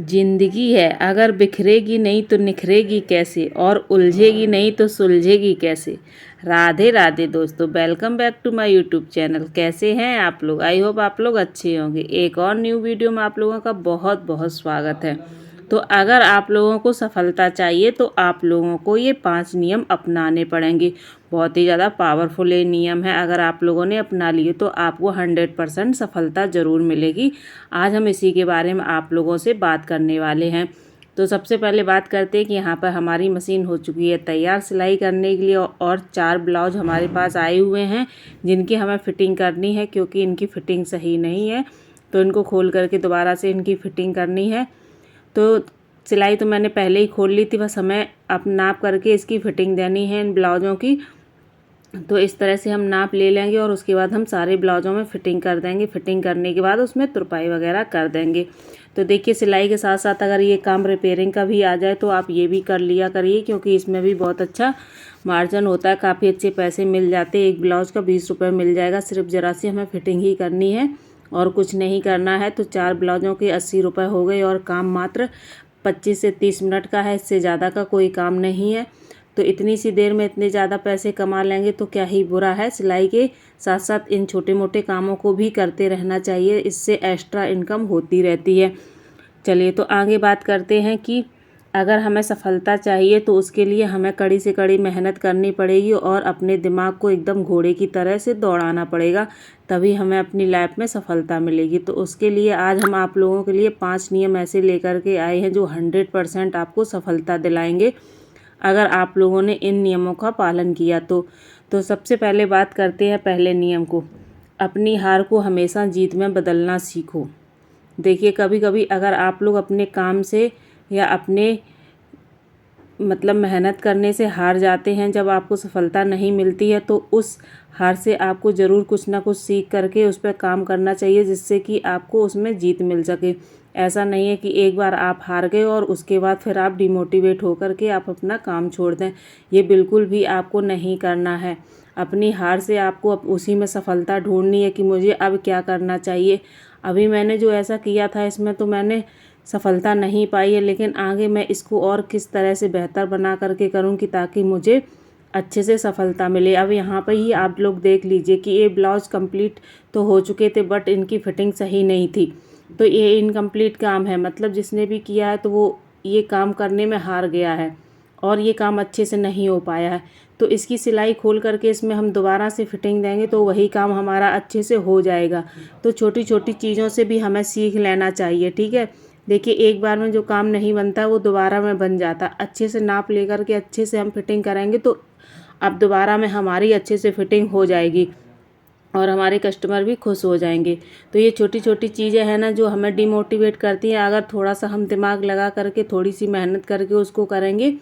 जिंदगी है अगर बिखरेगी नहीं तो निखरेगी कैसे, और उलझेगी नहीं तो सुलझेगी कैसे। राधे राधे दोस्तों, welcome back to my YouTube channel. कैसे हैं आप लोग? आई होप आप लोग अच्छे होंगे। एक और न्यू वीडियो में आप लोगों का बहुत बहुत स्वागत है। तो अगर आप लोगों को सफलता चाहिए तो आप लोगों को ये 5 नियम अपनाने पड़ेंगे। बहुत ही ज़्यादा पावरफुल ये नियम है। अगर आप लोगों ने अपना लिए तो आपको 100% सफलता ज़रूर मिलेगी। आज हम इसी के बारे में आप लोगों से बात करने वाले हैं। तो सबसे पहले बात करते हैं कि यहाँ पर हमारी मशीन हो चुकी है तैयार सिलाई करने के लिए, और 4 ब्लाउज हमारे पास आए हुए हैं जिनकी हमें फ़िटिंग करनी है, क्योंकि इनकी फ़िटिंग सही नहीं है तो इनको खोल करके दोबारा से इनकी फ़िटिंग करनी है। तो सिलाई तो मैंने पहले ही खोल ली थी, बस हमें अब नाप करके इसकी फ़िटिंग देनी है इन ब्लाउज़ों की। तो इस तरह से हम नाप ले लेंगे और उसके बाद हम सारे ब्लाउज़ों में फ़िटिंग कर देंगे। फ़िटिंग करने के बाद उसमें तुरपाई वगैरह कर देंगे। तो देखिए, सिलाई के साथ साथ अगर ये काम रिपेयरिंग का भी आ जाए तो आप ये भी कर लिया करिए, क्योंकि इसमें भी बहुत अच्छा मार्जिन होता है। काफ़ी अच्छे पैसे मिल जाते हैं। एक ब्लाउज़ का 20 रुपये मिल जाएगा। सिर्फ ज़रा सी हमें फ़िटिंग ही करनी है और कुछ नहीं करना है। तो 4 ब्लाउज़ों के 80 रुपये हो गए और काम मात्र 25 से 30 मिनट का है। इससे ज़्यादा का कोई काम नहीं है। तो इतनी सी देर में इतने ज़्यादा पैसे कमा लेंगे तो क्या ही बुरा है। सिलाई के साथ साथ इन छोटे मोटे कामों को भी करते रहना चाहिए, इससे एक्स्ट्रा इनकम होती रहती है। चलिए, तो आगे बात करते हैं कि अगर हमें सफलता चाहिए तो उसके लिए हमें कड़ी से कड़ी मेहनत करनी पड़ेगी और अपने दिमाग को एकदम घोड़े की तरह से दौड़ाना पड़ेगा, तभी हमें अपनी लाइफ में सफलता मिलेगी। तो उसके लिए आज हम आप लोगों के लिए 5 नियम ऐसे लेकर के आए हैं जो 100% आपको सफलता दिलाएंगे अगर आप लोगों ने इन नियमों का पालन किया तो सबसे पहले बात करते हैं पहले नियम को। अपनी हार को हमेशा जीत में बदलना सीखो। देखिए, कभी कभी अगर आप लोग अपने काम से या अपने मेहनत करने से हार जाते हैं, जब आपको सफलता नहीं मिलती है, तो उस हार से आपको ज़रूर कुछ ना कुछ सीख करके उस पर काम करना चाहिए, जिससे कि आपको उसमें जीत मिल सके। ऐसा नहीं है कि एक बार आप हार गए और उसके बाद फिर आप डिमोटिवेट होकर के आप अपना काम छोड़ दें। ये बिल्कुल भी आपको नहीं करना है। अपनी हार से आपको अब उसी में सफलता ढूंढनी है कि मुझे अब क्या करना चाहिए। अभी मैंने जो ऐसा किया था इसमें तो मैंने सफलता नहीं पाई है, लेकिन आगे मैं इसको और किस तरह से बेहतर बना करके करूं कि ताकि मुझे अच्छे से सफलता मिले। अब यहाँ पर ही आप लोग देख लीजिए कि ये ब्लाउज कंप्लीट तो हो चुके थे, बट इनकी फ़िटिंग सही नहीं थी। तो ये इनकम्प्लीट काम है, मतलब जिसने भी किया है तो वो ये काम करने में हार गया है और ये काम अच्छे से नहीं हो पाया है। तो इसकी सिलाई खोल करके इसमें हम दोबारा से फ़िटिंग देंगे तो वही काम हमारा अच्छे से हो जाएगा। तो छोटी छोटी चीज़ों से भी हमें सीख लेना चाहिए, ठीक है। देखिए, एक बार में जो काम नहीं बनता वो दोबारा में बन जाता। अच्छे से नाप लेकर के अच्छे से हम फिटिंग करेंगे तो अब दोबारा में हमारी अच्छे से फिटिंग हो जाएगी और हमारे कस्टमर भी खुश हो जाएंगे। तो ये छोटी छोटी चीज़ें हैं ना जो हमें डिमोटिवेट करती हैं। अगर थोड़ा सा हम दिमाग लगा करके थोड़ी सी मेहनत करके उसको करेंगे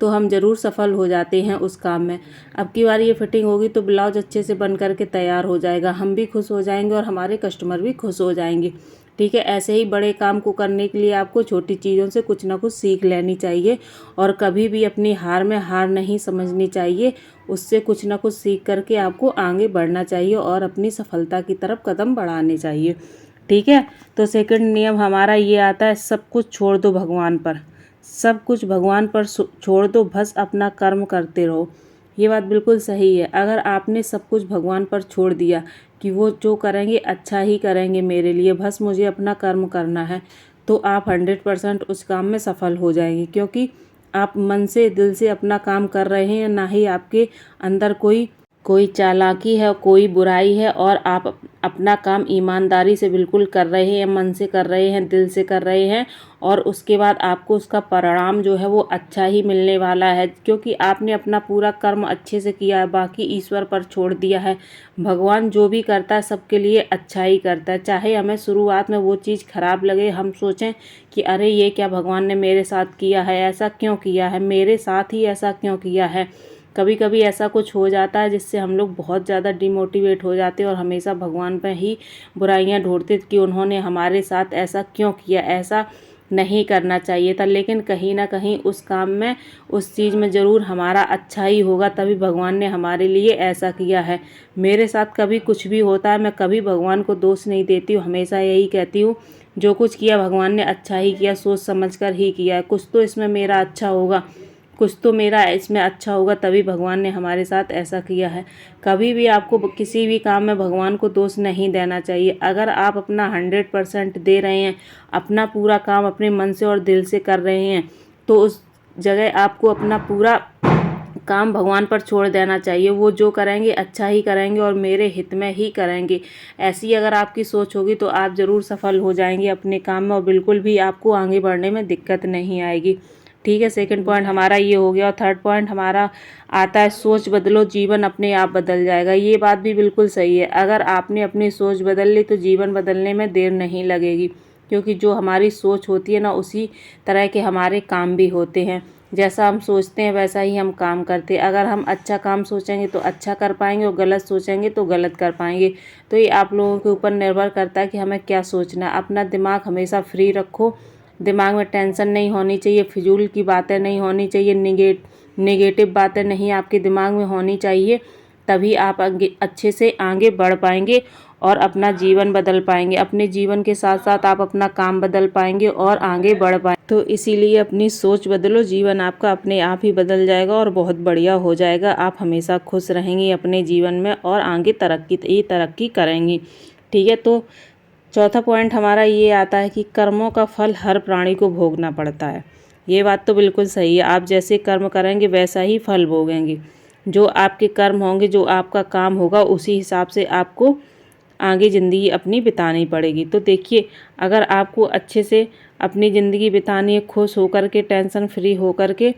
तो हम ज़रूर सफल हो जाते हैं उस काम में। अब की बार ये फिटिंग होगी तो ब्लाउज अच्छे से बन करके तैयार हो जाएगा, हम भी खुश हो जाएंगे और हमारे कस्टमर भी खुश हो जाएंगे, ठीक है। ऐसे ही बड़े काम को करने के लिए आपको छोटी चीज़ों से कुछ ना कुछ सीख लेनी चाहिए और कभी भी अपनी हार में हार नहीं समझनी चाहिए। उससे कुछ ना कुछ सीख करके आपको आगे बढ़ना चाहिए और अपनी सफलता की तरफ कदम बढ़ाने चाहिए, ठीक है। तो सेकंड नियम हमारा ये आता है, सब कुछ छोड़ दो भगवान पर। सब कुछ भगवान पर छोड़ दो, बस अपना कर्म करते रहो। ये बात बिल्कुल सही है। अगर आपने सब कुछ भगवान पर छोड़ दिया कि वो जो करेंगे अच्छा ही करेंगे मेरे लिए, बस मुझे अपना कर्म करना है, तो आप 100% उस काम में सफल हो जाएंगे, क्योंकि आप मन से दिल से अपना काम कर रहे हैं। ना ही आपके अंदर कोई चालाकी है, कोई बुराई है, और आप अपना काम ईमानदारी से बिल्कुल कर रहे हैं, मन से कर रहे हैं, दिल से कर रहे हैं, और उसके बाद आपको उसका परिणाम जो है वो अच्छा ही मिलने वाला है, क्योंकि आपने अपना पूरा कर्म अच्छे से किया है। बाकी ईश्वर पर छोड़ दिया है। भगवान जो भी करता है सबके लिए अच्छा ही करता है। चाहे हमें शुरुआत में वो चीज़ खराब लगे, हम सोचें कि अरे ये क्या भगवान ने मेरे साथ किया है, ऐसा क्यों किया है, मेरे साथ ही ऐसा क्यों किया है। कभी कभी ऐसा कुछ हो जाता है जिससे हम लोग बहुत ज़्यादा डिमोटिवेट हो जाते हैं और हमेशा भगवान पर ही बुराइयां ढूंढते कि उन्होंने हमारे साथ ऐसा क्यों किया, ऐसा नहीं करना चाहिए था। लेकिन कहीं ना कहीं उस काम में, उस चीज़ में ज़रूर हमारा अच्छा ही होगा, तभी भगवान ने हमारे लिए ऐसा किया है। मेरे साथ कभी कुछ भी होता है, मैं कभी भगवान को दोष नहीं देती हूँ। हमेशा यही कहती हूँ जो कुछ किया भगवान ने अच्छा ही किया, सोच समझ कर ही किया है। कुछ तो इसमें मेरा अच्छा होगा, कुछ तो मेरा इसमें अच्छा होगा, तभी भगवान ने हमारे साथ ऐसा किया है। कभी भी आपको किसी भी काम में भगवान को दोष नहीं देना चाहिए। अगर आप अपना 100% दे रहे हैं, अपना पूरा काम अपने मन से और दिल से कर रहे हैं, तो उस जगह आपको अपना पूरा काम भगवान पर छोड़ देना चाहिए। वो जो करेंगे अच्छा ही करेंगे और मेरे हित में ही करेंगे। ऐसी अगर आपकी सोच होगी तो आप ज़रूर सफल हो जाएंगे अपने काम में और बिल्कुल भी आपको आगे बढ़ने में दिक्कत नहीं आएगी। ठीक है, सेकंड पॉइंट हमारा ये हो गया। और थर्ड पॉइंट हमारा आता है, सोच बदलो जीवन अपने आप बदल जाएगा। ये बात भी बिल्कुल सही है। अगर आपने अपनी सोच बदल ली तो जीवन बदलने में देर नहीं लगेगी, क्योंकि जो हमारी सोच होती है ना, उसी तरह के हमारे काम भी होते हैं। जैसा हम सोचते हैं वैसा ही हम काम करते हैं। अगर हम अच्छा काम सोचेंगे तो अच्छा कर पाएंगे और गलत सोचेंगे तो गलत कर पाएंगे। तो ये आप लोगों के ऊपर निर्भर करता है कि हमें क्या सोचना है। अपना दिमाग हमेशा फ्री रखो, दिमाग में टेंशन नहीं होनी चाहिए, फिजूल की बातें नहीं होनी चाहिए, नेगेटिव बातें नहीं आपके दिमाग में होनी चाहिए। तभी आप अच्छे से आगे बढ़ पाएंगे और अपना जीवन बदल पाएंगे। अपने जीवन के साथ साथ आप अपना काम बदल पाएंगे और आगे बढ़ पाएंगे। तो इसीलिए अपनी सोच बदलो, जीवन आपका अपने आप ही बदल जाएगा और बहुत बढ़िया हो जाएगा। आप हमेशा खुश रहेंगी अपने जीवन में और आगे तरक्की करेंगी। ठीक है, तो चौथा पॉइंट हमारा ये आता है कि कर्मों का फल हर प्राणी को भोगना पड़ता है। ये बात तो बिल्कुल सही है। आप जैसे कर्म करेंगे वैसा ही फल भोगेंगे। जो आपके कर्म होंगे, जो आपका काम होगा, उसी हिसाब से आपको आगे ज़िंदगी अपनी बितानी पड़ेगी। तो देखिए, अगर आपको अच्छे से अपनी ज़िंदगी बितानी है, खुश होकर के, टेंशन फ्री होकर के,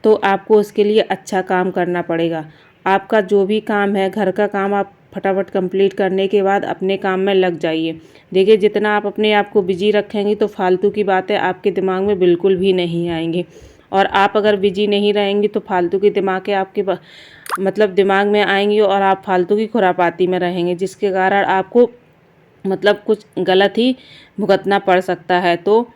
तो आपको उसके लिए अच्छा काम करना पड़ेगा। आपका जो भी काम है, घर का काम, आप फटाफट कंप्लीट करने के बाद अपने काम में लग जाइए। देखिए, जितना आप अपने आप को बिजी रखेंगे तो फालतू की बातें आपके दिमाग में बिल्कुल भी नहीं आएंगी। और आप अगर बिजी नहीं रहेंगे तो फालतू के दिमाग आपके मतलब दिमाग में आएंगी और आप फालतू की खुरापाती में रहेंगे, जिसके कारण आपको मतलब कुछ गलत ही भुगतना पड़ सकता है। तो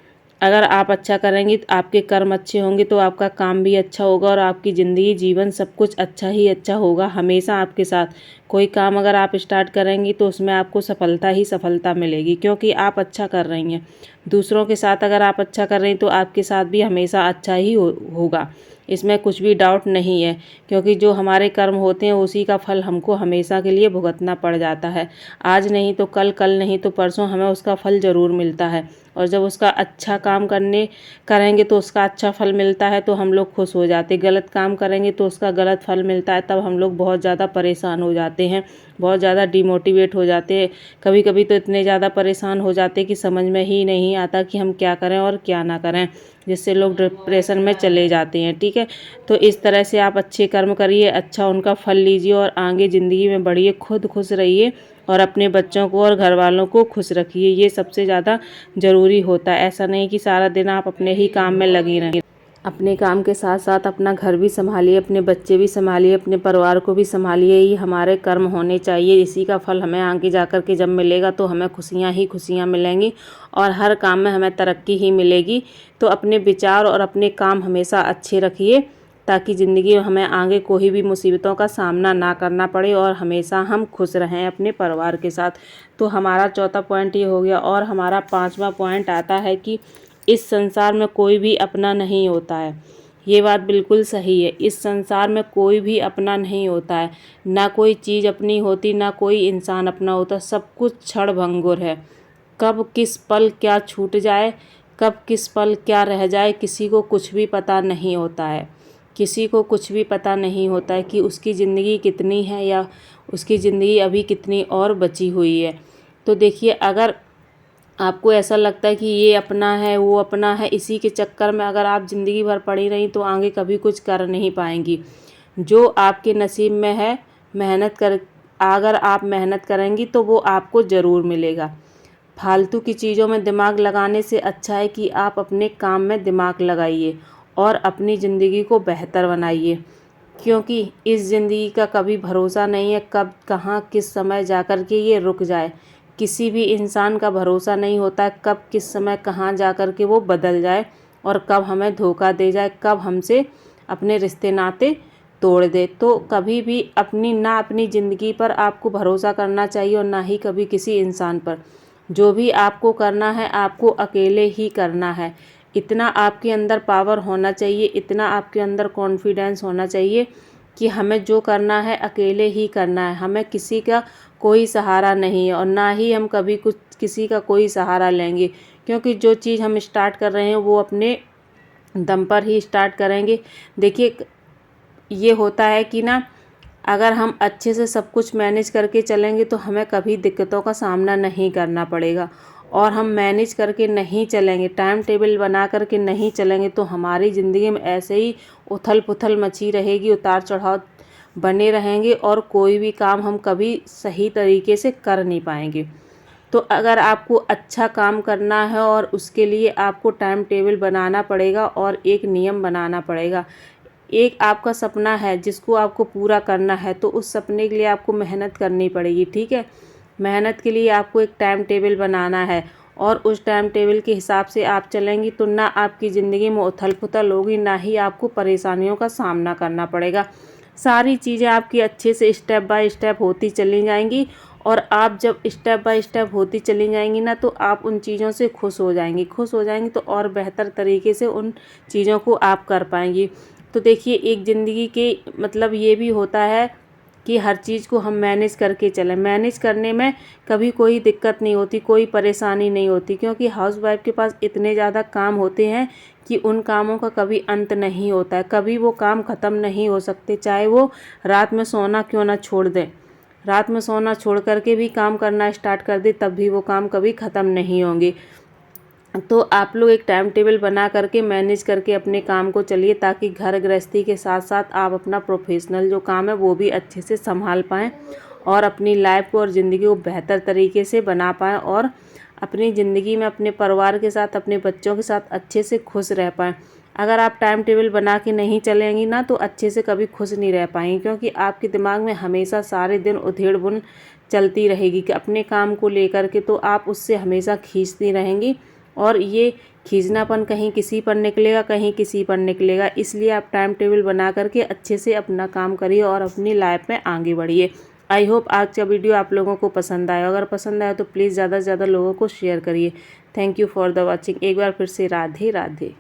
अगर आप अच्छा करेंगी, तो आपके कर्म अच्छे होंगे, तो आपका काम भी अच्छा होगा और आपकी ज़िंदगी, जीवन सब कुछ अच्छा ही अच्छा होगा हमेशा आपके साथ। कोई काम अगर आप स्टार्ट करेंगी तो उसमें आपको सफलता ही सफलता मिलेगी, क्योंकि आप अच्छा कर रही हैं। दूसरों के साथ अगर आप अच्छा कर रही हैं तो आपके साथ भी हमेशा अच्छा ही होगा। इसमें कुछ भी डाउट नहीं है, क्योंकि जो हमारे कर्म होते हैं उसी का फल हमको हमेशा के लिए भुगतना पड़ जाता है। आज नहीं तो कल, कल नहीं तो परसों हमें उसका फल ज़रूर मिलता है। और जब उसका अच्छा काम करेंगे तो उसका अच्छा फल मिलता है तो हम लोग खुश हो जाते। गलत काम करेंगे तो उसका गलत फल मिलता है, तब हम लोग बहुत ज़्यादा परेशान हो जाते हैं, बहुत ज़्यादा डिमोटिवेट हो जाते हैं। कभी कभी तो इतने ज़्यादा परेशान हो जाते हैं कि समझ में ही नहीं आता कि हम क्या करें और क्या ना करें, जिससे लोग डिप्रेशन में चले जाते हैं। ठीक है, तो इस तरह से आप अच्छे कर्म करिए, अच्छा उनका फल लीजिए और आगे ज़िंदगी में बढ़िए, खुद खुश रहिए और अपने बच्चों को और घर वालों को खुश रखिए। ये सबसे ज़्यादा ज़रूरी होता है। ऐसा नहीं कि सारा दिन आप अपने ही काम में लगी रहें। अपने काम के साथ साथ अपना घर भी संभालिए, अपने बच्चे भी संभालिए, अपने परिवार को भी संभालिए। ये हमारे कर्म होने चाहिए। इसी का फल हमें आगे जाकर के जब मिलेगा तो हमें खुशियाँ ही खुशियाँ मिलेंगी और हर काम में हमें तरक्की ही मिलेगी। तो अपने विचार और अपने काम हमेशा अच्छे रखिए, ताकि ज़िंदगी में हमें आगे कोई भी मुसीबतों का सामना ना करना पड़े और हमेशा हम खुश रहें अपने परिवार के साथ। तो हमारा चौथा पॉइंट ये हो गया। और हमारा पांचवा पॉइंट आता है कि इस संसार में कोई भी अपना नहीं होता है। ये बात बिल्कुल सही है। इस संसार में कोई भी अपना नहीं होता है, ना कोई चीज़ अपनी होती, ना कोई इंसान अपना होता। सब कुछ क्षणभंगुर है। कब किस पल क्या छूट जाए, कब किस पल क्या रह जाए, किसी को कुछ भी पता नहीं होता है। किसी को कुछ भी पता नहीं होता है कि उसकी ज़िंदगी कितनी है या उसकी ज़िंदगी अभी कितनी और बची हुई है। तो देखिए, अगर आपको ऐसा लगता है कि ये अपना है, वो अपना है, इसी के चक्कर में अगर आप ज़िंदगी भर पड़ी रहीं तो आगे कभी कुछ कर नहीं पाएंगी। जो आपके नसीब में है, अगर आप मेहनत करेंगी तो वो आपको ज़रूर मिलेगा। फालतू की चीज़ों में दिमाग लगाने से अच्छा है कि आप अपने काम में दिमाग लगाइए और अपनी ज़िंदगी को बेहतर बनाइए, क्योंकि इस ज़िंदगी का कभी भरोसा नहीं है, कब कहाँ किस समय जाकर के ये रुक जाए। किसी भी इंसान का भरोसा नहीं होता है, कब किस समय कहाँ जाकर के वो बदल जाए और कब हमें धोखा दे जाए, कब हमसे अपने रिश्ते नाते तोड़ दे। तो कभी भी अपनी ज़िंदगी पर आपको भरोसा करना चाहिए और ना ही कभी किसी इंसान पर। जो भी आपको करना है आपको अकेले ही करना है। इतना आपके अंदर पावर होना चाहिए, इतना आपके अंदर कॉन्फिडेंस होना चाहिए कि हमें जो करना है अकेले ही करना है। हमें किसी का कोई सहारा नहीं है और ना ही हम कभी कुछ किसी का कोई सहारा लेंगे, क्योंकि जो चीज़ हम स्टार्ट कर रहे हैं वो अपने दम पर ही स्टार्ट करेंगे। देखिए, ये होता है कि ना, अगर हम अच्छे से सब कुछ मैनेज करके चलेंगे तो हमें कभी दिक्कतों का सामना नहीं करना पड़ेगा। और हम मैनेज करके नहीं चलेंगे, टाइम टेबल बना करके नहीं चलेंगे तो हमारी ज़िंदगी में ऐसे ही उथल पुथल मची रहेगी, उतार चढ़ाव बने रहेंगे और कोई भी काम हम कभी सही तरीके से कर नहीं पाएंगे। तो अगर आपको अच्छा काम करना है और उसके लिए आपको टाइम टेबल बनाना पड़ेगा और एक नियम बनाना पड़ेगा। एक आपका सपना है जिसको आपको पूरा करना है, तो उस सपने के लिए आपको मेहनत करनी पड़ेगी, ठीक है। मेहनत के लिए आपको एक टाइम टेबल बनाना है और उस टाइम टेबल के हिसाब से आप चलेंगी तो ना आपकी ज़िंदगी में उथल पुथल होगी, ना ही आपको परेशानियों का सामना करना पड़ेगा। सारी चीज़ें आपकी अच्छे से स्टेप बाय स्टेप होती चली जाएंगी और आप जब स्टेप बाय स्टेप होती चली जाएंगी ना, तो आप उन चीज़ों से खुश हो जाएंगी तो और बेहतर तरीके से उन चीज़ों को आप कर पाएंगी। तो देखिए, एक ज़िंदगी के मतलब ये भी होता है कि हर चीज़ को हम मैनेज करके चलें। मैनेज करने में कभी कोई दिक्कत नहीं होती, कोई परेशानी नहीं होती, क्योंकि हाउसवाइफ के पास इतने ज़्यादा काम होते हैं कि उन कामों का कभी अंत नहीं होता है, कभी वो काम ख़त्म नहीं हो सकते। चाहे वो रात में सोना क्यों ना छोड़ दें, रात में सोना छोड़ करके भी काम करना स्टार्ट कर दे, तब भी वो काम कभी ख़त्म नहीं होंगे। तो आप लोग एक टाइम टेबल बना करके मैनेज करके अपने काम को चलिए, ताकि घर गृहस्थी के साथ साथ आप अपना प्रोफेशनल जो काम है वो भी अच्छे से संभाल पाएँ और अपनी लाइफ को और ज़िंदगी को बेहतर तरीके से बना पाएँ और अपनी ज़िंदगी में अपने परिवार के साथ, अपने बच्चों के साथ अच्छे से खुश रह पाएँ। अगर आप टाइम टेबल बना के नहीं चलेंगी ना, तो अच्छे से कभी खुश नहीं रह पाएंगी, क्योंकि आपके दिमाग में हमेशा सारे दिन उधेड़-बुन चलती रहेगी कि अपने काम को लेकर के, तो आप उससे हमेशा खींचती रहेंगी और ये खींचनापन कहीं किसी पर निकलेगा, कहीं किसी पर निकलेगा। इसलिए आप टाइम टेबल बना करके अच्छे से अपना काम करिए और अपनी लाइफ में आगे बढ़िए। आई होप आज का वीडियो आप लोगों को पसंद आया। अगर पसंद आया तो प्लीज़ ज़्यादा से ज़्यादा लोगों को शेयर करिए। Thank you for the watching. एक बार फिर से राधे राधे।